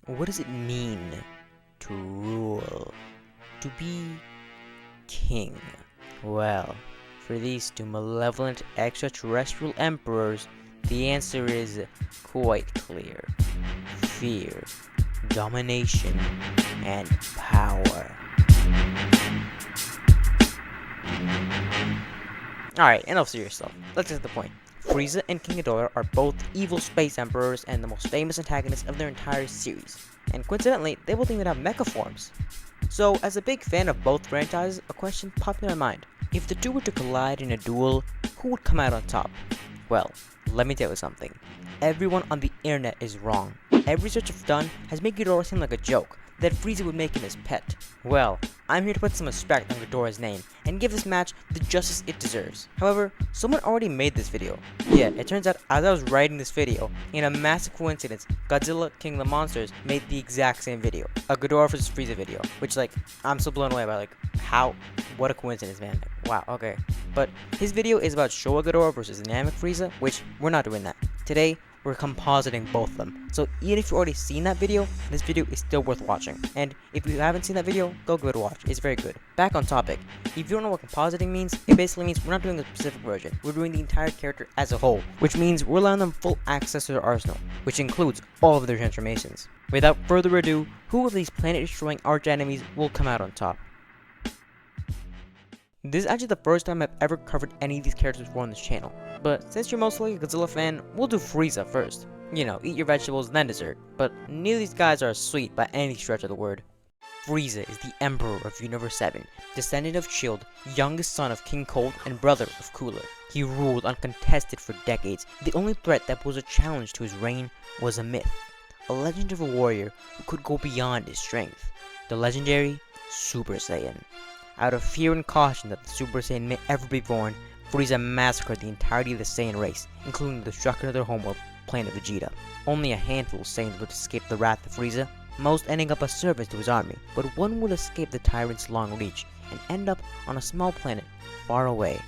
What does it mean to rule? To be king? Well, for these two malevolent extraterrestrial emperors, the answer is quite clear. Fear, domination, and power. Alright, enough serious stuff. Let's get to the point. Frieza and King Ghidorah are both evil space emperors and the most famous antagonists of their entire series. And coincidentally, they both even have mecha forms. So, as a big fan of both franchises, a question popped in my mind. If the two were to collide in a duel, who would come out on top? Well, let me tell you something. Everyone on the internet is wrong. Every research I've done has made Ghidorah seem like a joke, that Frieza would make him his pet. Well, I'm here to put some respect on Ghidorah's name, and give this match the justice it deserves. However, someone already made this video. Yeah, it turns out as I was writing this video, in a massive coincidence, Godzilla King of the Monsters made the exact same video. A Ghidorah vs Frieza video, which I'm so blown away by how, what a coincidence, man. Wow, okay. But his video is about Showa Ghidorah versus Namek Frieza, which we're not doing that. Today, we're compositing both of them. So even if you've already seen that video, this video is still worth watching. And if you haven't seen that video, go give it a watch. It's very good. Back on topic. If you don't know what compositing means, it basically means we're not doing a specific version. We're doing the entire character as a whole, which means we're allowing them full access to their arsenal, which includes all of their transformations. Without further ado, who of these planet-destroying arch enemies will come out on top? This is actually the first time I've ever covered any of these characters before on this channel, but since you're mostly a Godzilla fan, we'll do Frieza first. You know, eat your vegetables then dessert, but neither of these guys are sweet by any stretch of the word. Frieza is the Emperor of Universe 7, descendant of Shield, youngest son of King Cold and brother of Cooler. He ruled uncontested for decades. The only threat that posed a challenge to his reign was a myth, a legend of a warrior who could go beyond his strength, the legendary Super Saiyan. Out of fear and caution that the Super Saiyan may ever be born, Frieza massacred the entirety of the Saiyan race, including the destruction of their homeworld, planet Vegeta. Only a handful of Saiyans would escape the wrath of Frieza, most ending up as servants to his army, but one would escape the tyrant's long reach, and end up on a small planet far away.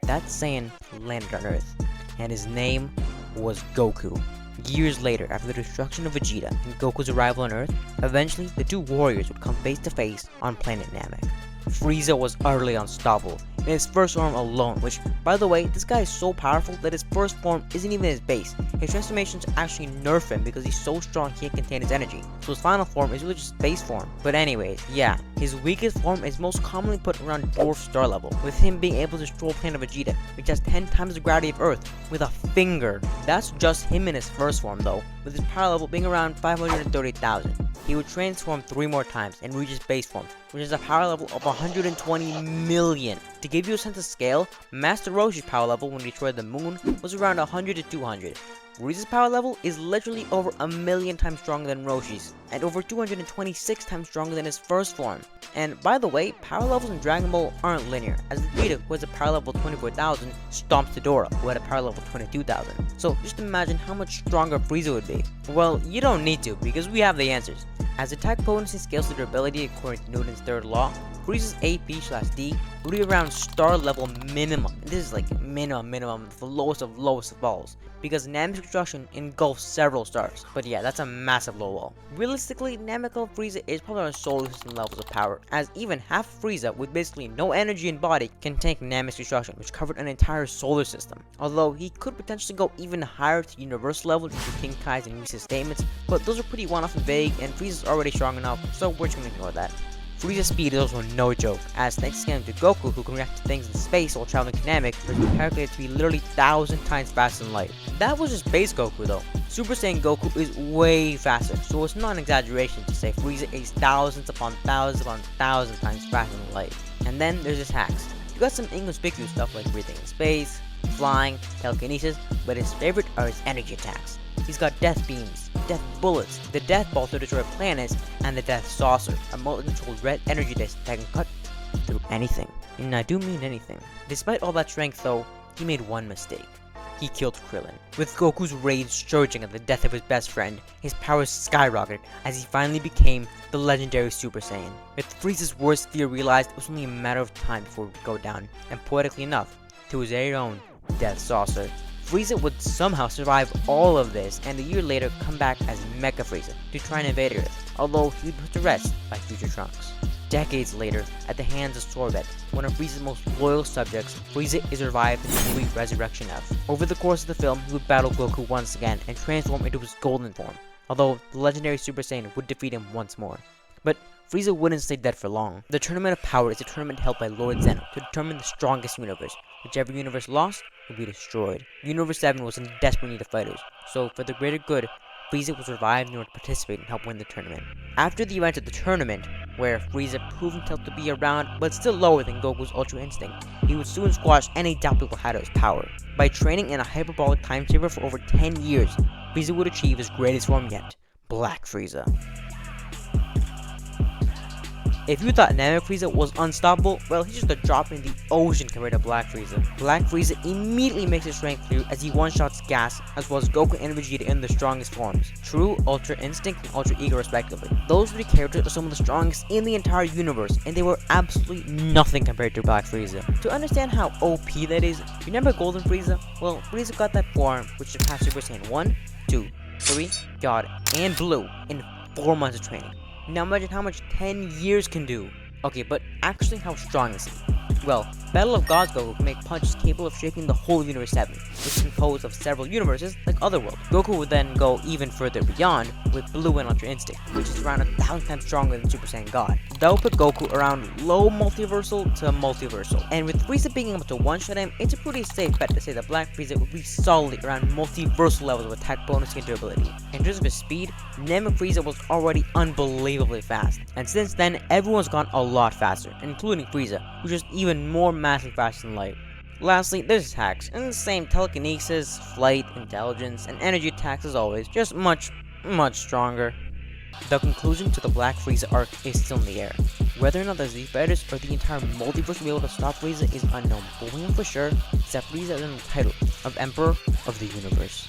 That Saiyan landed on Earth, and his name was Goku. Years later, after the destruction of Vegeta and Goku's arrival on Earth, eventually the two warriors would come face to face on planet Namek. Frieza was utterly unstoppable in his first form alone, which, by the way, this guy is so powerful that his first form isn't even his base. His transformations actually nerf him because he's so strong he can't contain his energy, so his final form is really just base form. But anyways, yeah, his weakest form is most commonly put around Dwarf Star level, with him being able to destroy planet Vegeta, which has 10 times the gravity of Earth, with a finger. That's just him in his first form though, with his power level being around 530,000. He would transform 3 more times and reach his base form, which is a power level of 120 million. To give you a sense of scale, Master Roshi's power level when he destroyed the moon was around 100 to 200. Frieza's power level is literally over 1,000,000 times stronger than Roshi's, and over 226 times stronger than his first form. And by the way, power levels in Dragon Ball aren't linear, as Vegeta, who has a power level of 24,000, stomps Ghidorah, who had a power level of 22,000. So just imagine how much stronger Frieza would be. Well, you don't need to, because we have the answers. As attack potency scales to durability according to Newton's third law, Frieza's AP/D would be around star level minimum. This is minimum, the lowest of balls, because Namek's destruction engulfs several stars. But yeah, that's a massive low wall. Realistically, Namek of Frieza is probably on solar system levels of power, as even half Frieza with basically no energy in body can tank Namek's destruction, which covered an entire solar system. Although he could potentially go even higher to universal level due to King Kai's and Whis' statements, but those are pretty one-off and vague, and Frieza's already strong enough, so we're just gonna ignore that. Frieza's speed is also no joke, as thanks again to Goku, who can react to things in space while traveling to Namek, has been calculated to be literally 1,000 times faster than light. That was just base Goku though. Super Saiyan Goku is way faster, so it's not an exaggeration to say Frieza is thousands upon thousands upon thousands times faster than light. And then there's his hacks. You got some inconspicuous stuff like breathing in space, flying, telekinesis, but his favorite are his energy attacks. He's got death beams, death bullets, the death ball to destroy planets, and the death saucer, a multi-controlled red energy disc that can cut through anything. And I do mean anything. Despite all that strength though, he made one mistake. He killed Krillin. With Goku's rage surging at the death of his best friend, his powers skyrocketed as he finally became the legendary Super Saiyan. With Frieza's worst fear realized, it was only a matter of time before it would go down, and poetically enough, to his very own Death Saucer, Frieza would somehow survive all of this and a year later come back as Mecha Frieza to try and invade Earth, although he would be put to rest by future Trunks. Decades later, at the hands of Sorbet, one of Frieza's most loyal subjects, Frieza is revived in the movie Resurrection F. Over the course of the film, he would battle Goku once again and transform into his golden form, although the legendary Super Saiyan would defeat him once more. But Frieza wouldn't stay dead for long. The Tournament of Power is a tournament held by Lord Zeno to determine the strongest universe. Whichever universe lost would be destroyed. Universe 7 was in desperate need of fighters, so for the greater good, Frieza was revived in order to participate and help win the tournament. After the event of the tournament, where Frieza proved himself to be around but still lower than Goku's Ultra Instinct, he would soon squash any doubt people had of his power. By training in a hyperbolic time chamber for over 10 years, Frieza would achieve his greatest form yet, Black Frieza. If you thought Namek Frieza was unstoppable, well, he's just a drop in the ocean compared to Black Frieza. Black Frieza immediately makes his strength clear as he one-shots Gas, as well as Goku and Vegeta in their strongest forms, True, Ultra Instinct, and Ultra Ego respectively. Those three characters are some of the strongest in the entire universe, and they were absolutely nothing compared to Black Frieza. To understand how OP that is, remember Golden Frieza? Well, Frieza got that form, which surpassed Super Saiyan 1, 2, 3, God, and Blue in 4 months of training. Now imagine how much 10 years can do. Okay, but actually how strong is he? Well, Battle of Gods Goku can make punches capable of shaking the whole Universe 7, which is composed of several universes like Otherworld. Goku would then go even further beyond with Blue and Ultra Instinct, which is around 1,000 times stronger than Super Saiyan God. That would put Goku around low multiversal to multiversal. And with Frieza being able to one-shot him, it's a pretty safe bet to say that Black Frieza would be solidly around multiversal levels of attack bonus and durability. In terms of his speed, Namek Frieza was already unbelievably fast. And since then, everyone's gone a lot faster, including Frieza, which is even more massively faster than light. Lastly, there's his hacks, and the same telekinesis, flight, intelligence, and energy attacks as always, just much stronger. The conclusion to the Black Frieza arc is still in the air. Whether or not the Z Fighters or the entire multiverse will be able to stop Frieza is unknown, but we know for sure is that Frieza is in the title of Emperor of the Universe.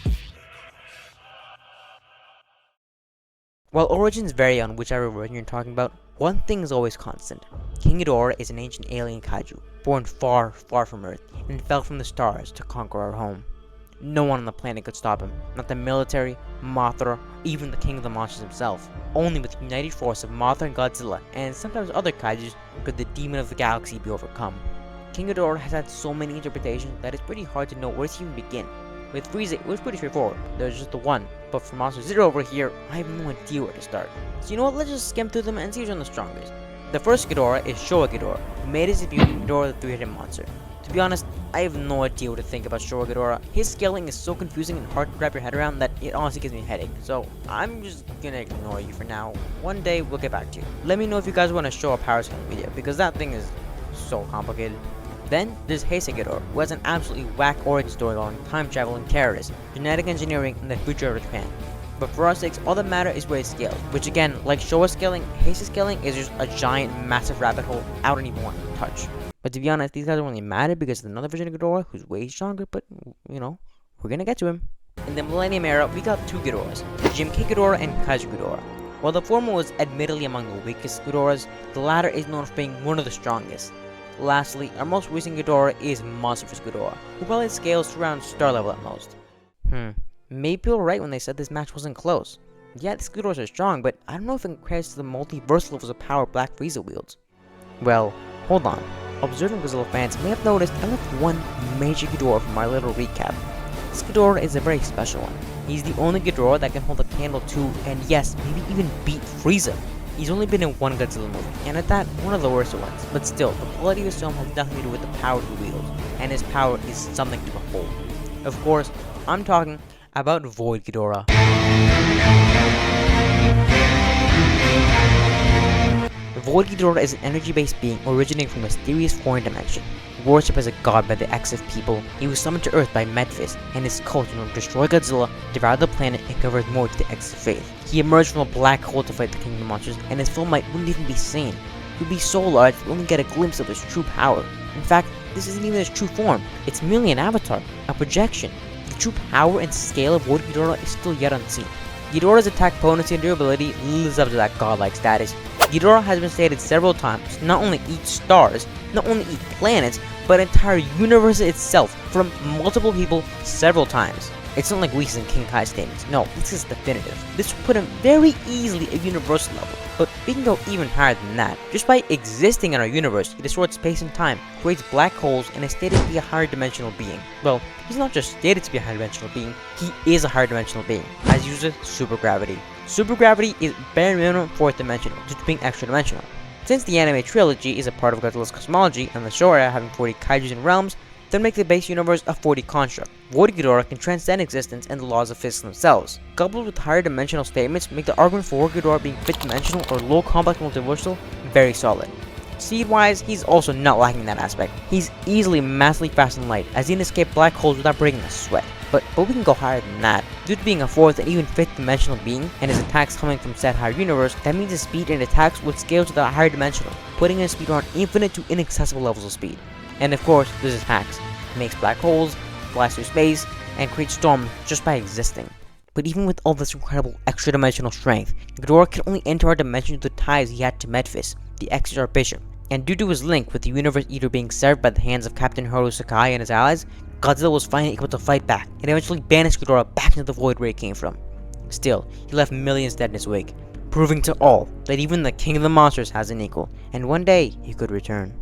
While origins vary on whichever version you're talking about, one thing is always constant. King Ghidorah is an ancient alien kaiju, born far, far from Earth, and fell from the stars to conquer our home. No one on the planet could stop him, not the military, Mothra, or even the king of the monsters himself. Only with the united force of Mothra and Godzilla, and sometimes other kaijus, could the demon of the galaxy be overcome. King Ghidorah has had so many interpretations that it's pretty hard to know where to even begin. With Frieza, it was pretty straightforward. There's just the one, but for Monster Zero over here, I have no idea where to start. So you know what, let's just skim through them and see which one is the strongest. The first Ghidorah is Showa Ghidorah, who made his debut in Ghidorah the Three-Headed Monster. To be honest, I have no idea what to think about Showa Ghidorah. His scaling is so confusing and hard to wrap your head around that it honestly gives me a headache. So I'm just gonna ignore you for now. One day we'll get back to you. Let me know if you guys want to show a power scaling video, because that thing is so complicated. Then there's Heisei Ghidorah, who has an absolutely whack origin story going time travel and terrorists, genetic engineering, and the future of Japan. But for our sakes, all that matters is where it scales, which again, like Showa scaling, Heisei scaling is just a giant, massive rabbit hole I don't even want to touch. But to be honest, these guys don't really matter because there's another version of Ghidorah who's way stronger, but, you know, we're gonna get to him. In the Millennium Era, we got two Ghidorahs, GMK Ghidorah and Kaiju Ghidorah. While the former was admittedly among the weakest Ghidorahs, the latter is known for being one of the strongest. Lastly, our most recent Ghidorah is Monstrous Ghidorah, who probably scales to around star level at most. Maybe people were right when they said this match wasn't close. Yeah, these Ghidorahs are strong, but I don't know if it compares to the multiversal levels of power Black Frieza wields. Well, hold on. Observant Godzilla fans may have noticed I left one major Ghidorah from our little recap. This Ghidorah is a very special one. He's the only Ghidorah that can hold a candle to, and yes, maybe even beat Frieza. He's only been in one Godzilla movie, and at that, one of the worst ones. But still, the quality of his film has nothing to do with the power he wields, and his power is something to behold. Of course, I'm talking about Void Ghidorah. Void Ghidorah is an energy-based being originating from a mysterious foreign dimension. Worshipped as a god by the Exif people, he was summoned to Earth by Medfist and his cult in order to destroy Godzilla, devour the planet, and convert more to the Exif faith. He emerged from a black hole to fight the King of the Monsters, and his full might wouldn't even be seen. He would be so large we only get a glimpse of his true power. In fact, this isn't even his true form, it's merely an avatar, a projection. The true power and scale of Void Ghidorah is still yet unseen. Ghidorah's attack potency and durability lives up to that godlike status. Ghidorah has been stated several times to not only eat stars, not only eat planets, but entire universe itself from multiple people several times. It's not like Whis and King Kai's statements. No, this is definitive. This will put him very easily at universal level, but we can go even higher than that. Just by existing in our universe, he distorts space and time, creates black holes, and is stated to be a higher dimensional being. Well, he's not just stated to be a higher dimensional being, he is a higher dimensional being, as uses supergravity. Supergravity is bare minimum 4th dimensional, due to being extra dimensional. Since the anime trilogy is a part of Godzilla's cosmology, and the show area having 40 kaijus and realms, then make the base universe a 4D construct. Void Ghidorah can transcend existence and the laws of physics themselves. Coupled with higher dimensional statements make the argument for Void Ghidorah being 5th dimensional or low complex multiversal very solid. Speed-wise, he's also not lacking that aspect. He's easily massively fast and light, as he can escape black holes without breaking a sweat. But we can go higher than that. Due to being a 4th and even 5th dimensional being, and his attacks coming from said higher universe, that means his speed and attacks would scale to the higher dimensional, putting his speed around infinite to inaccessible levels of speed. And of course, there's his hacks. He makes black holes, flies through space, and creates storms just by existing. But even with all this incredible extra dimensional strength, Ghidorah can only enter our dimension through the ties he had to Memphis, the ex-Archbishop. And due to his link with the Universe Eater being severed by the hands of Captain Haru Sakai and his allies, Godzilla was finally able to fight back, and eventually banished Ghidorah back into the void where he came from. Still, he left millions dead in his wake, proving to all that even the King of the Monsters has an equal, and one day he could return.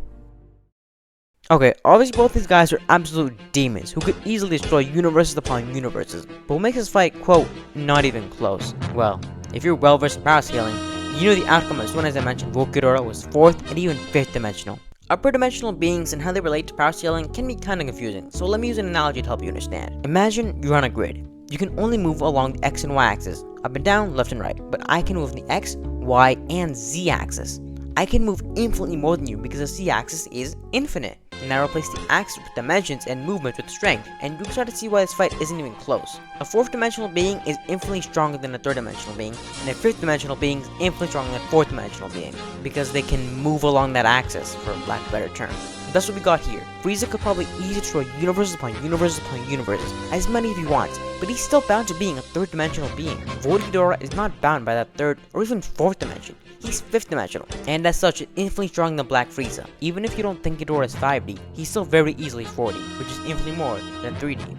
Okay, obviously both these guys are absolute demons who could easily destroy universes upon universes, but what makes this fight, quote, not even close? Well, if you're well versed in power scaling, you know the outcome as soon as I mentioned Void Ghidorah was 4th and even 5th dimensional. Upper dimensional beings and how they relate to power scaling can be kinda confusing, so let me use an analogy to help you understand. Imagine you're on a grid. You can only move along the X and Y axis, up and down, left and right, but I can move the X, Y, and Z axis. I can move infinitely more than you because the Z axis is infinite. Now replace the axis with dimensions and movement with strength, and you can start to see why this fight isn't even close. A 4th dimensional being is infinitely stronger than a 3rd dimensional being, and a 5th dimensional being is infinitely stronger than a 4th dimensional being, because they can move along that axis, for lack of a better term. That's what we got here. Frieza could probably easily destroy universes upon universes upon universes, as many if he wants, but he's still bound to being a 3rd dimensional being. Void Ghidorah is not bound by that 3rd or even 4th dimension. He's 5th dimensional, and as such is infinitely stronger than Black Frieza. Even if you don't think Ghidorah is 5D, he's still very easily 4D, which is infinitely more than 3D.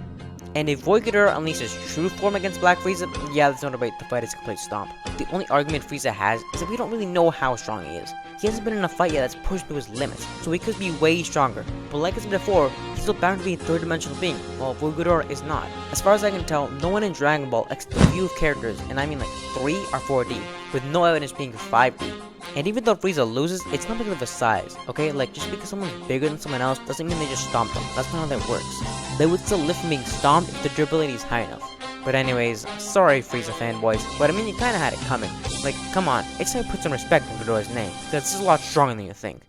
And if Void Ghidorah unleashes true form against Black Frieza, yeah, there's no debate, the fight is a complete stomp. The only argument Frieza has is that we don't really know how strong he is. He hasn't been in a fight yet that's pushed to his limits, so he could be way stronger. But like I said before, he's still bound to be a 3rd dimensional being, while Void Ghidorah is not. As far as I can tell, no one in Dragon Ball except a few characters, and I mean like 3 are 4D, with no evidence being 5D. And even though Frieza loses, it's not because of his size, okay? Like, just because someone's bigger than someone else doesn't mean they just stomp them. That's not how that works. They would still live from being stomped if their durability is high enough. But anyways, sorry Frieza fanboys, but I mean you kinda had it coming. Like, come on, it's time to put some respect on Ghidorah's name, because this is a lot stronger than you think.